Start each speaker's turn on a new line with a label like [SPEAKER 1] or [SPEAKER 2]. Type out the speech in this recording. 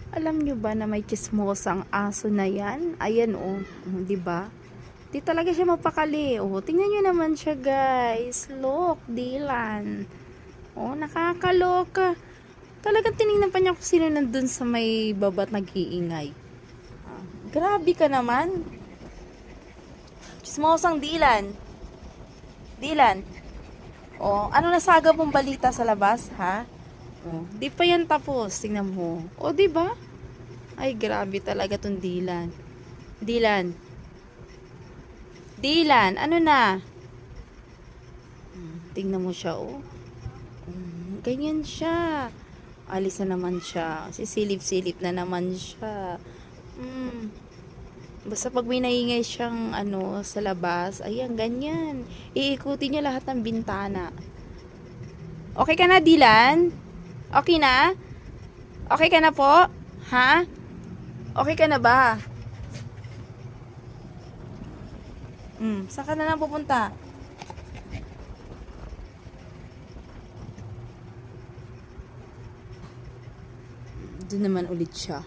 [SPEAKER 1] Alam nyo ba na may chismosang aso na yan? Ayan oh, 'di ba? Di talaga siya mapakali. Oh, tingnan nyo naman siya, guys. Look, Dylan. Oh, nakakaloka. Talagang tiningnan pa niya kung sino nandun sa may babat nag-iingay. Ah, grabe ka naman. Chismosang Dylan. Dylan. Oh, ano nasaga mong balita sa labas, ha? Oh, di pa yan tapos. Tingnan mo. Oh, di ba? Ay, grabe talaga tong Dylan. Dylan. Dylan, ano na? Tingnan mo siya, oh. Ganyan siya. Alis na naman siya. Sisilip-silip na naman siya. Basta pag may naingay siyang ano sa labas, ayan, ganyan. Iikutin niya lahat ng bintana. Okay ka na, Dylan? Okay na? Okay ka na po? Ha? Okay ka na ba? Saan ka na lang pupunta? Doon naman ulit siya.